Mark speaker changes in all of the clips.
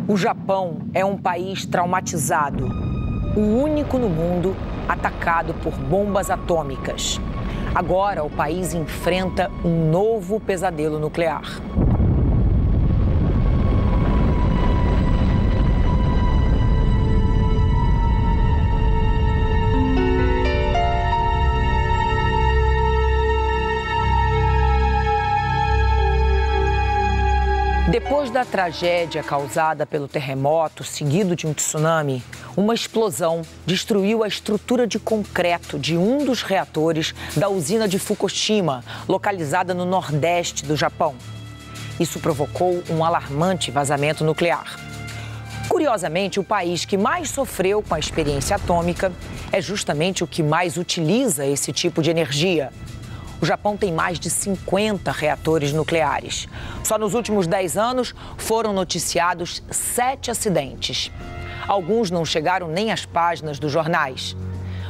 Speaker 1: O Japão é um país traumatizado, o único no mundo atacado por bombas atômicas. Agora, o país enfrenta um novo pesadelo nuclear. Depois da tragédia causada pelo terremoto, seguido de um tsunami, uma explosão destruiu a estrutura de concreto de um dos reatores da usina de Fukushima, localizada no nordeste do Japão. Isso provocou um alarmante vazamento nuclear. Curiosamente, o país que mais sofreu com a experiência atômica é justamente o que mais utiliza esse tipo de energia. O Japão tem mais de 50 reatores nucleares. Só nos últimos 10 anos foram noticiados 7 acidentes. Alguns não chegaram nem às páginas dos jornais.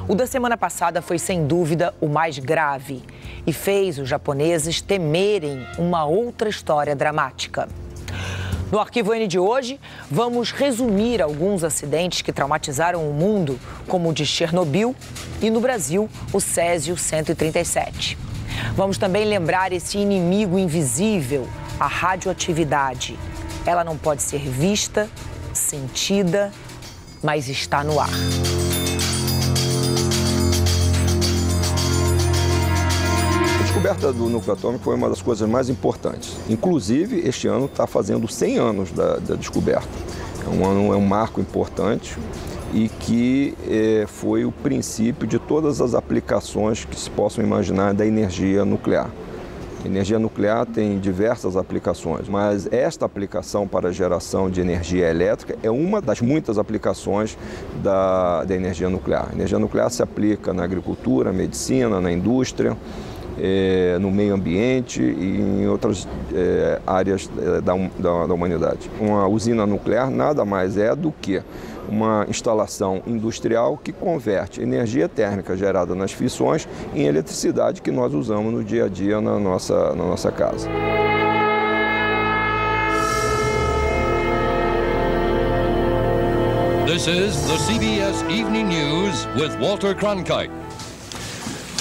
Speaker 1: O da semana passada foi, sem dúvida, o mais grave e fez os japoneses temerem uma outra história dramática. No Arquivo N de hoje, vamos resumir alguns acidentes que traumatizaram o mundo, como o de Chernobyl e, no Brasil, o Césio 137. Vamos também lembrar esse inimigo invisível, a radioatividade. Ela não pode ser vista, sentida, mas está no ar.
Speaker 2: A descoberta do núcleo atômico foi uma das coisas mais importantes. Inclusive, este ano está fazendo 100 anos da descoberta. É um marco importante e que foi o princípio de todas as aplicações que se possam imaginar da energia nuclear. A energia nuclear tem diversas aplicações, mas esta aplicação para a geração de energia elétrica é uma das muitas aplicações da energia nuclear. A energia nuclear se aplica na agricultura, na medicina, na indústria, no meio ambiente e em outras áreas da humanidade. Uma usina nuclear nada mais é do que uma instalação industrial que converte energia térmica gerada nas fissões em eletricidade que nós usamos no dia a dia na nossa casa.
Speaker 3: This is the CBS Evening News with Walter Cronkite.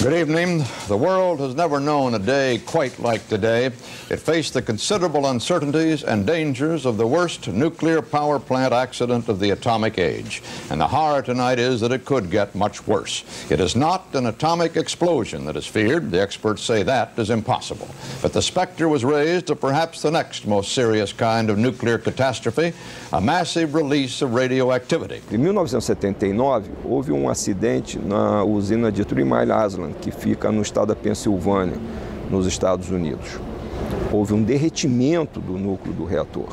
Speaker 4: Good evening. The world has never known a day quite like today. It faced the considerable uncertainties and dangers of the worst nuclear power plant accident of the atomic age. And the horror tonight is that it could get much worse. It is not an atomic explosion that is feared. The experts say that is impossible. But the specter was raised of perhaps the next most serious kind of nuclear catastrophe, a massive release of radioactivity.
Speaker 2: Em 1979, houve um acidente na usina de 3 Mile Island, que fica no estado da Pensilvânia, nos Estados Unidos. Houve um derretimento do núcleo do reator.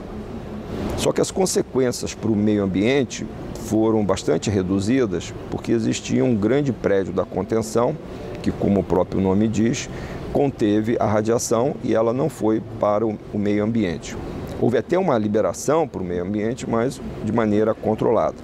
Speaker 2: Só que as consequências para o meio ambiente foram bastante reduzidas, porque existia um grande prédio da contenção, que, como o próprio nome diz, conteve a radiação e ela não foi para o meio ambiente. Houve até uma liberação para o meio ambiente, mas de maneira controlada.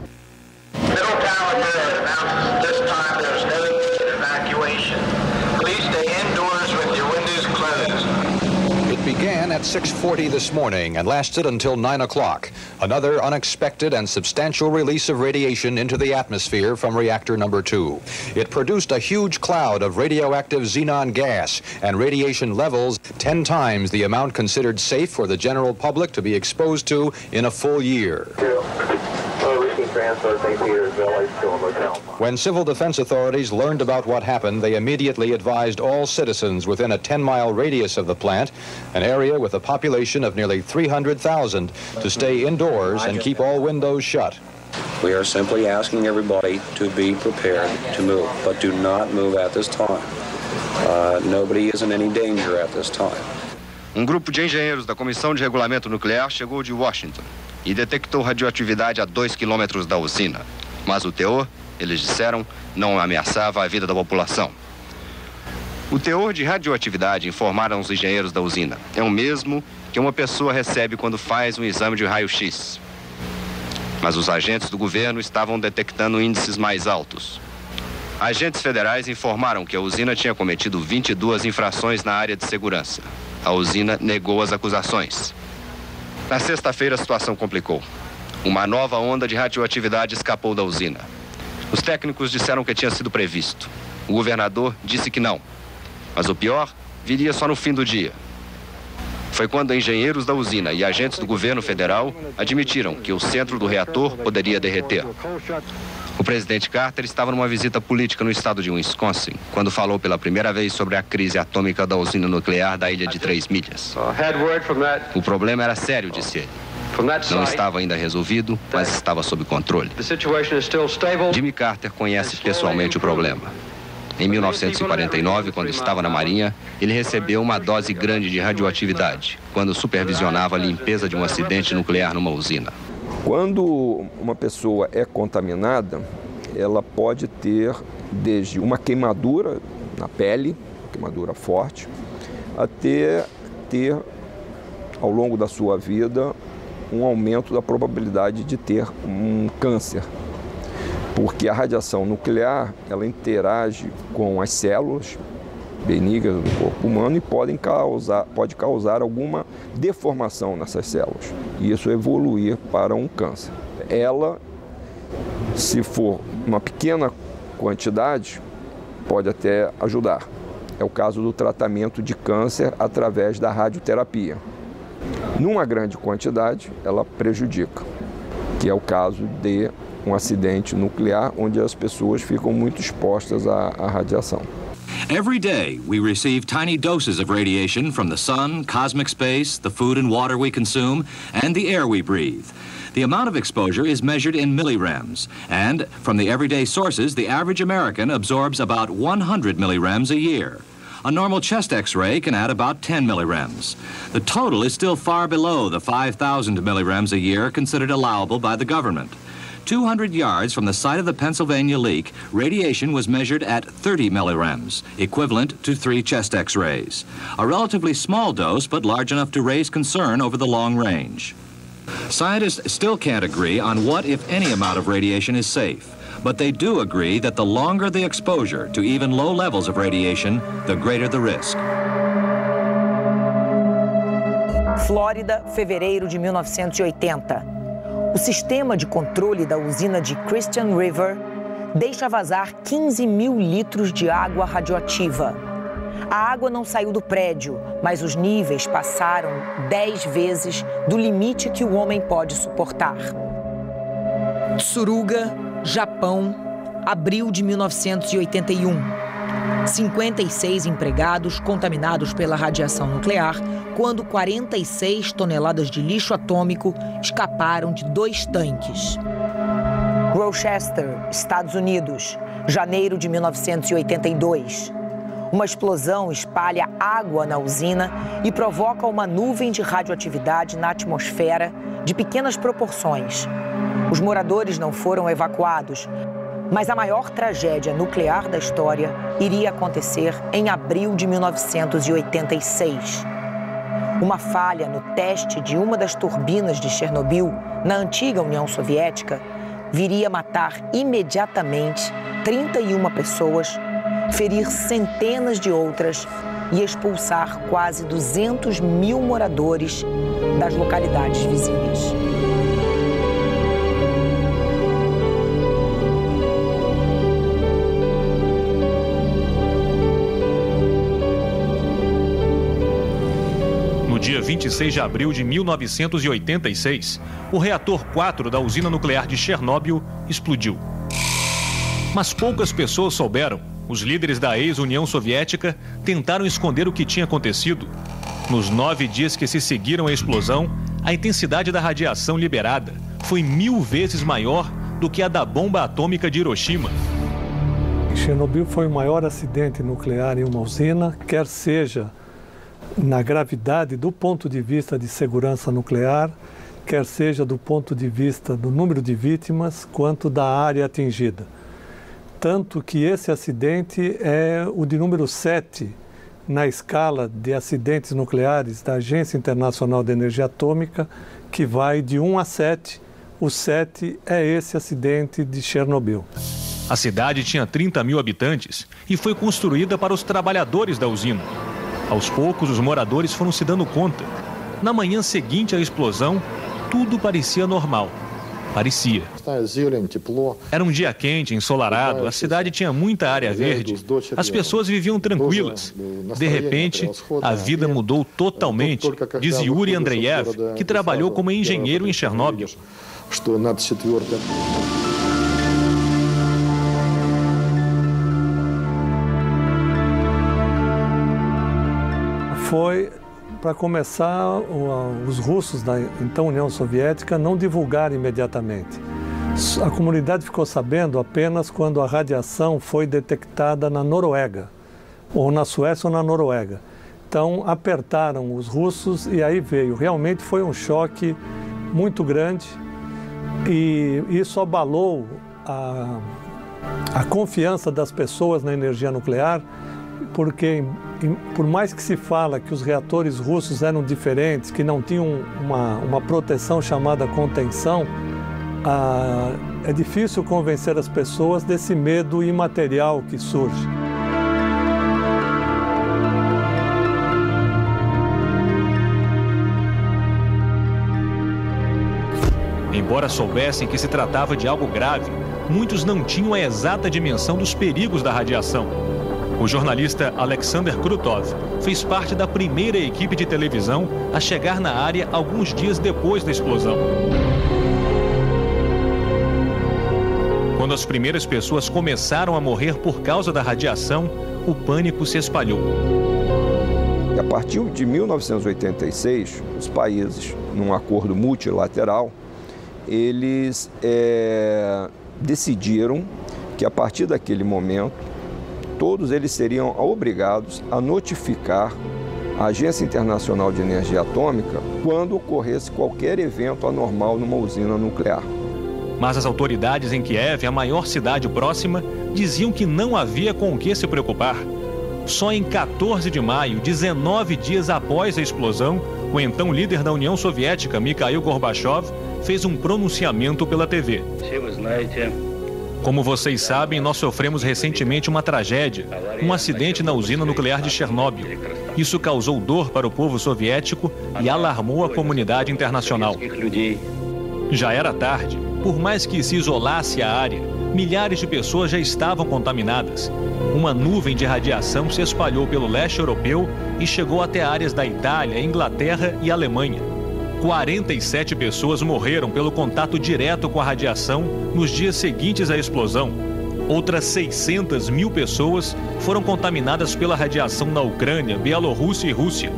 Speaker 5: Began at 6:40 this morning and lasted until 9 o'clock. Another unexpected and substantial release of radiation into the atmosphere from reactor number 2. It produced a huge cloud of radioactive xenon gas and radiation levels 10 times the amount considered safe for the general public to be exposed to in a full year. When civil defense authorities learned about what happened, they immediately advised all citizens within a 10-mile radius of the plant, an area with a population of nearly 300,000, to stay indoors and keep all windows shut.
Speaker 6: We are simply asking everybody to be prepared to move, but do not move at this time. Nobody is in any danger at this time.
Speaker 7: Um grupo de engenheiros da Comissão de Regulamento Nuclear chegou de Washington e detectou radioatividade a 2 quilômetros da usina. Mas o teor, eles disseram, não ameaçava a vida da população. O teor de radioatividade, informaram os engenheiros da usina, é o mesmo que uma pessoa recebe quando faz um exame de raio-x. Mas os agentes do governo estavam detectando índices mais altos. Agentes federais informaram que a usina tinha cometido 22 infrações na área de segurança. A usina negou as acusações. Na sexta-feira, a situação complicou. Uma nova onda de radioatividade escapou da usina. Os técnicos disseram que tinha sido previsto. O governador disse que não. Mas o pior viria só no fim do dia. Foi quando engenheiros da usina e agentes do governo federal admitiram que o centro do reator poderia derreter. O presidente Carter estava numa visita política no estado de Wisconsin, quando falou pela primeira vez sobre a crise atômica da usina nuclear da Ilha de 3 Milhas. O problema era sério, disse ele. Não estava ainda resolvido, mas estava sob controle. Jimmy Carter conhece pessoalmente o problema. Em 1949, quando estava na Marinha, ele recebeu uma dose grande de radioatividade, quando supervisionava a limpeza de um acidente nuclear numa usina.
Speaker 2: Quando uma pessoa é contaminada, ela pode ter desde uma queimadura na pele, queimadura forte, até ter, ao longo da sua vida, um aumento da probabilidade de ter um câncer. Porque a radiação nuclear, ela interage com as células benignas do corpo humano e pode causar alguma deformação nessas células. E isso evoluir para um câncer. Ela, se for uma pequena quantidade, pode até ajudar. É o caso do tratamento de câncer através da radioterapia. Numa grande quantidade, ela prejudica, que é o caso de um acidente nuclear, onde as pessoas ficam muito expostas à radiação.
Speaker 8: Every day, we receive tiny doses of radiation from the sun, cosmic space, the food and water we consume, and the air we breathe. The amount of exposure is measured in millirems, and from the everyday sources, the average American absorbs about 100 millirems a year. A normal chest X-ray can add about 10 millirems. The total is still far below the 5,000 millirems a year considered allowable by the government. 200 yards from the site of the Pennsylvania leak, radiation was measured at 30 millirems, equivalent to 3 chest X-rays. A relatively small dose, but large enough to raise concern over the long range. Scientists still can't agree on what, if any, amount of radiation is safe, but they do agree that the longer the exposure to even low levels of radiation, the greater the risk.
Speaker 1: Flórida, fevereiro de 1980. O sistema de controle da usina de Christian River deixa vazar 15 mil litros de água radioativa. A água não saiu do prédio, mas os níveis passaram 10 vezes do limite que o homem pode suportar. Tsuruga, Japão, abril de 1981. 56 empregados contaminados pela radiação nuclear, quando 46 toneladas de lixo atômico escaparam de 2 tanques. Rochester, Estados Unidos, janeiro de 1982. Uma explosão espalha água na usina e provoca uma nuvem de radioatividade na atmosfera de pequenas proporções. Os moradores não foram evacuados, mas a maior tragédia nuclear da história iria acontecer em abril de 1986. Uma falha no teste de uma das turbinas de Chernobyl, na antiga União Soviética, viria matar imediatamente 31 pessoas, ferir centenas de outras e expulsar quase 200 mil moradores das localidades vizinhas.
Speaker 9: No dia 26 de abril de 1986, o reator 4 da usina nuclear de Chernobyl explodiu. Mas poucas pessoas souberam. Os líderes da ex-União Soviética tentaram esconder o que tinha acontecido. Nos 9 dias que se seguiram à explosão, a intensidade da radiação liberada foi 1000 vezes maior do que a da bomba atômica de Hiroshima.
Speaker 10: Chernobyl foi o maior acidente nuclear em uma usina, quer seja na gravidade do ponto de vista de segurança nuclear, quer seja do ponto de vista do número de vítimas, quanto da área atingida. Tanto que esse acidente é o de número 7 na escala de acidentes nucleares da Agência Internacional de Energia Atômica, que vai de 1 a 7. O 7 é esse acidente de Chernobyl.
Speaker 9: A cidade tinha 30 mil habitantes e foi construída para os trabalhadores da usina. Aos poucos, os moradores foram se dando conta. Na manhã seguinte à explosão, tudo parecia normal. Parecia. Era um dia quente, ensolarado, a cidade tinha muita área verde, as pessoas viviam tranquilas. De repente, a vida mudou totalmente, diz Yuri Andreyev, que trabalhou como engenheiro em Chernobyl.
Speaker 10: Foi, para começar, os russos da então União Soviética não divulgaram imediatamente. A comunidade ficou sabendo apenas quando a radiação foi detectada na Noruega, ou na Suécia ou na Noruega. Então apertaram os russos e aí veio. Realmente foi um choque muito grande e isso abalou a confiança das pessoas na energia nuclear, porque por mais que se fala que os reatores russos eram diferentes, que não tinham uma proteção chamada contenção, é difícil convencer as pessoas desse medo imaterial que surge.
Speaker 9: Embora soubessem que se tratava de algo grave, muitos não tinham a exata dimensão dos perigos da radiação. O jornalista Alexander Krutov fez parte da primeira equipe de televisão a chegar na área alguns dias depois da explosão. Quando as primeiras pessoas começaram a morrer por causa da radiação, o pânico se espalhou.
Speaker 2: E a partir de 1986, os países, num acordo multilateral, eles decidiram que a partir daquele momento, todos eles seriam obrigados a notificar a Agência Internacional de Energia Atômica quando ocorresse qualquer evento anormal numa usina nuclear.
Speaker 9: Mas as autoridades em Kiev, a maior cidade próxima, diziam que não havia com o que se preocupar. Só em 14 de maio, 19 dias após a explosão, o então líder da União Soviética, Mikhail Gorbachev, fez um pronunciamento pela TV. Como vocês sabem, nós sofremos recentemente uma tragédia, um acidente na usina nuclear de Chernobyl. Isso causou dor para o povo soviético e alarmou a comunidade internacional. Já era tarde. Por mais que se isolasse a área, milhares de pessoas já estavam contaminadas. Uma nuvem de radiação se espalhou pelo leste europeu e chegou até áreas da Itália, Inglaterra e Alemanha. 47 pessoas morreram pelo contato direto com a radiação nos dias seguintes à explosão. Outras 600 mil pessoas foram contaminadas pela radiação na Ucrânia, Bielorrússia e Rússia.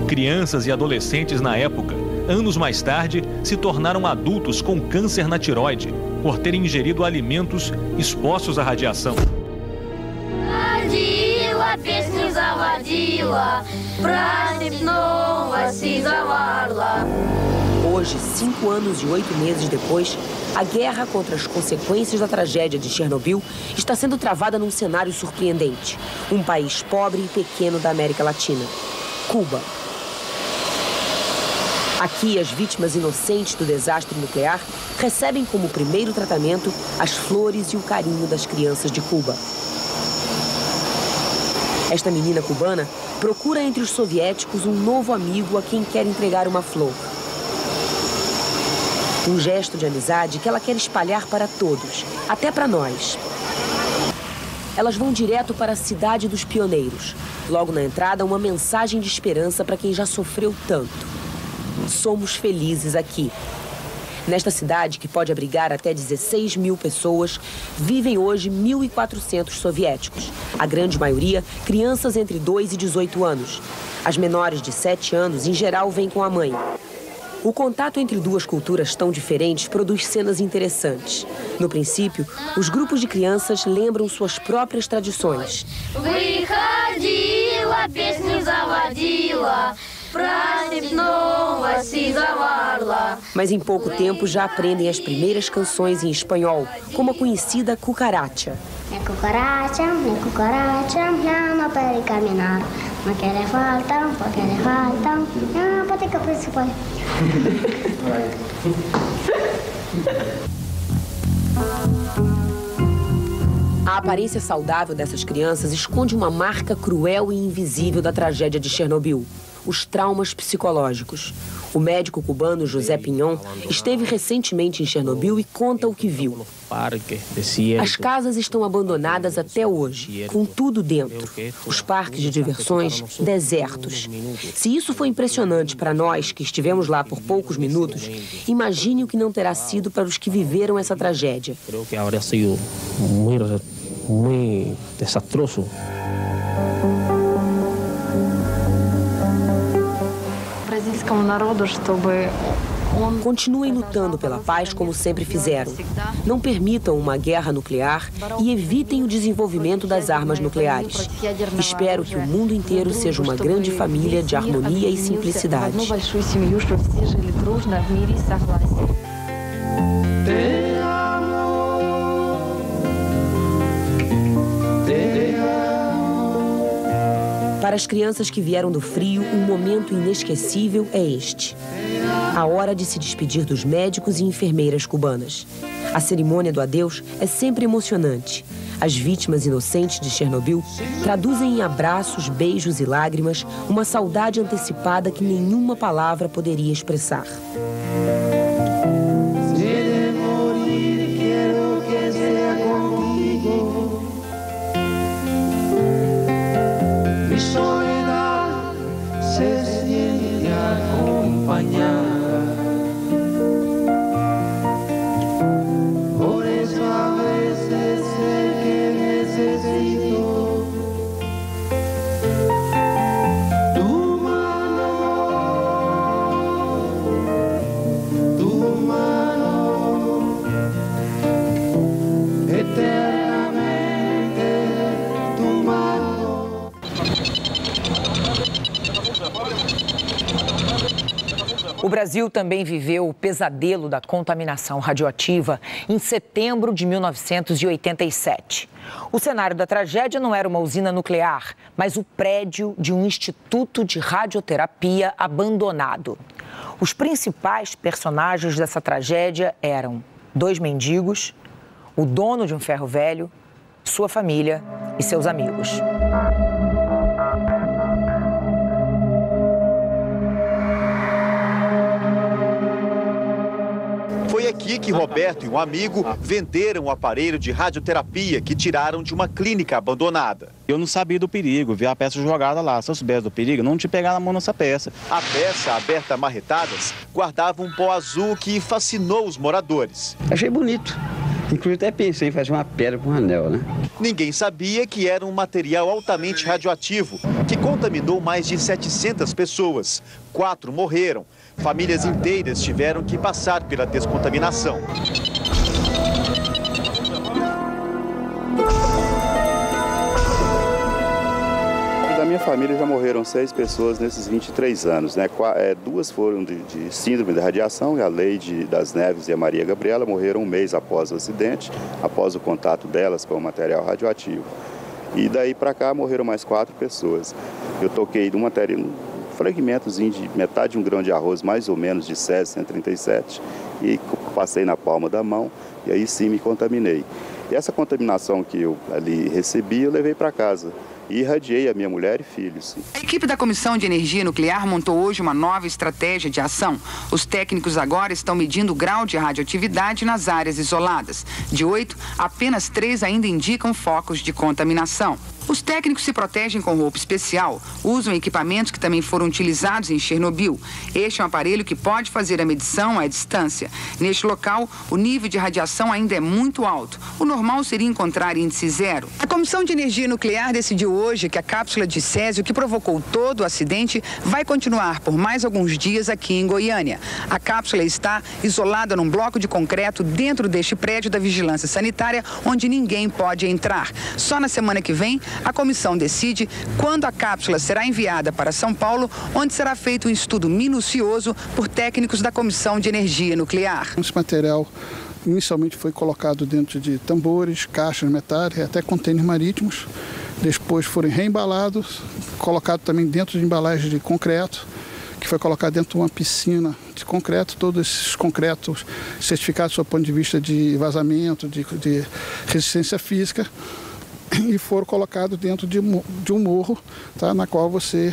Speaker 9: Crianças e adolescentes na época, anos mais tarde, se tornaram adultos com câncer na tireoide por terem ingerido alimentos expostos à radiação.
Speaker 1: Hoje, 5 anos e 8 meses depois, a guerra contra as consequências da tragédia de Chernobyl está sendo travada num cenário surpreendente. Um país pobre e pequeno da América Latina, Cuba. Aqui, as vítimas inocentes do desastre nuclear recebem como primeiro tratamento as flores e o carinho das crianças de Cuba. Esta menina cubana procura entre os soviéticos um novo amigo a quem quer entregar uma flor. Um gesto de amizade que ela quer espalhar para todos, até para nós. Elas vão direto para a cidade dos pioneiros. Logo na entrada, uma mensagem de esperança para quem já sofreu tanto. Somos felizes aqui. Nesta cidade, que pode abrigar até 16 mil pessoas, vivem hoje 1.400 soviéticos. A grande maioria, crianças entre 2 e 18 anos. As menores de 7 anos, em geral, vêm com a mãe. O contato entre duas culturas tão diferentes produz cenas interessantes. No princípio, os grupos de crianças lembram suas próprias tradições. Mas em pouco tempo já aprendem as primeiras canções em espanhol, como a conhecida Cucaracha. A aparência saudável dessas crianças esconde uma marca cruel e invisível da tragédia de Chernobyl.
Speaker 11: os traumas psicológicos. O médico cubano José Pinhon esteve recentemente em Chernobyl e conta o que viu. As casas estão abandonadas até hoje, com tudo dentro. Os parques de diversões desertos. Se isso foi impressionante para nós que estivemos lá por poucos minutos, imagine o que não terá sido para os que viveram essa tragédia.
Speaker 12: Creo que habría sido muy desastroso.
Speaker 11: Continuem lutando pela paz como sempre fizeram. Não permitam uma guerra nuclear e evitem o desenvolvimento das armas nucleares. Espero que o mundo inteiro seja uma grande família de harmonia e simplicidade. Para as crianças que vieram do frio, um momento inesquecível é este. A hora de se despedir dos médicos e enfermeiras cubanas. A cerimônia do adeus é sempre emocionante. As vítimas inocentes de Chernobyl traduzem em abraços, beijos e lágrimas uma saudade antecipada que nenhuma palavra poderia expressar.
Speaker 1: O Brasil também viveu o pesadelo da contaminação radioativa em setembro de 1987. O cenário da tragédia não era uma usina nuclear, mas o prédio de um instituto de radioterapia abandonado. Os principais personagens dessa tragédia eram 2 mendigos, o dono de um ferro velho, sua família e seus amigos.
Speaker 13: Foi aqui que Roberto e um amigo venderam o aparelho de radioterapia que tiraram de uma clínica abandonada.
Speaker 14: Eu não sabia do perigo, vi a peça jogada lá. Se eu soubesse do perigo, não tinha pegado na mão nessa peça.
Speaker 13: A peça, aberta a marretadas, guardava um pó azul que fascinou os moradores.
Speaker 15: Achei bonito. Inclusive até pensei em fazer uma pedra com um anel, né?
Speaker 13: Ninguém sabia que era um material altamente radioativo, que contaminou mais de 700 pessoas. 4 morreram. Famílias inteiras tiveram que passar pela descontaminação.
Speaker 16: Da minha família já morreram 6 pessoas nesses 23 anos, né? 2 foram de síndrome da radiação, e a Leide das Neves e a Maria Gabriela morreram um mês após o acidente, após o contato delas com o material radioativo. E daí para cá morreram mais 4 pessoas. Eu toquei de um fragmentozinho de metade de um grão de arroz, mais ou menos de Césio 137, e passei na palma da mão, e aí sim me contaminei. E essa contaminação que eu ali recebi, eu levei para casa. E irradiei a minha mulher e filhos.
Speaker 17: A equipe da Comissão de Energia Nuclear montou hoje uma nova estratégia de ação. Os técnicos agora estão medindo o grau de radioatividade nas áreas isoladas. De 8, apenas 3 ainda indicam focos de contaminação. Os técnicos se protegem com roupa especial, usam equipamentos que também foram utilizados em Chernobyl. Este é um aparelho que pode fazer a medição à distância. Neste local, o nível de radiação ainda é muito alto. O normal seria encontrar índice 0. A Comissão de Energia Nuclear decidiu hoje que a cápsula de césio que provocou todo o acidente vai continuar por mais alguns dias aqui em Goiânia. A cápsula está isolada num bloco de concreto dentro deste prédio da Vigilância Sanitária, onde ninguém pode entrar. Só na semana que vem, a comissão decide quando a cápsula será enviada para São Paulo, onde será feito um estudo minucioso por técnicos da Comissão de Energia Nuclear.
Speaker 18: Esse material inicialmente foi colocado dentro de tambores, caixas metálicas, até contêineres marítimos. Depois foram reembalados, colocado também dentro de embalagens de concreto, que foi colocado dentro de uma piscina de concreto. Todos esses concretos certificados do ponto de vista de vazamento, de resistência física, e foram colocados dentro de um morro, tá, na qual você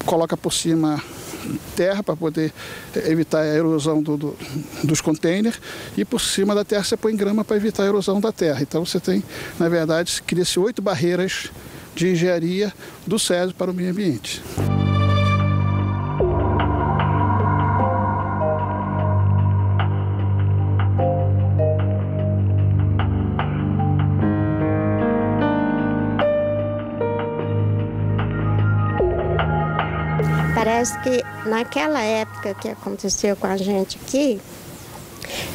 Speaker 18: coloca por cima terra para poder evitar a erosão dos containers, e por cima da terra você põe grama para evitar a erosão da terra. Então você tem, na verdade, cria-se 8 barreiras de engenharia do SESI para o meio ambiente.
Speaker 19: Parece que naquela época que aconteceu com a gente aqui,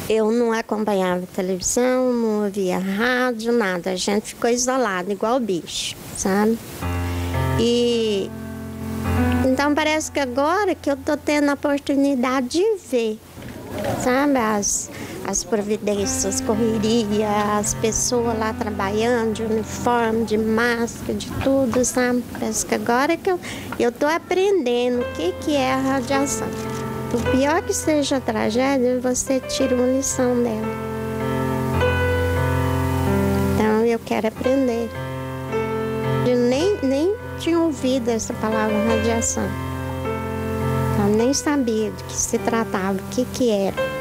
Speaker 19: eu não acompanhava televisão, não ouvia rádio, nada. A gente ficou isolado, igual bicho, sabe? E então parece que agora que eu tô tendo a oportunidade de ver, sabe? As providências, correria, as pessoas lá trabalhando de uniforme, de máscara, de tudo, sabe? Parece que agora que eu tô aprendendo o que é a radiação. Por pior que seja a tragédia, você tira uma lição dela. Então eu quero aprender. Eu nem tinha ouvido essa palavra radiação. Eu nem sabia do que se tratava, o que era.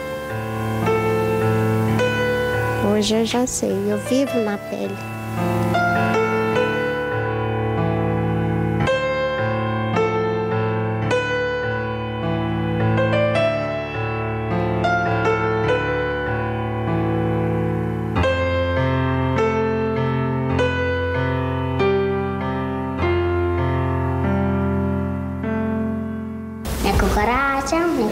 Speaker 19: Hoje eu já sei, eu vivo na pele.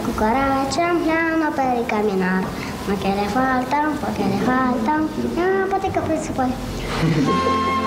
Speaker 20: Cucaracha, ya no puede caminar. No quiere falta, porque le falta. Ya, para que se puede.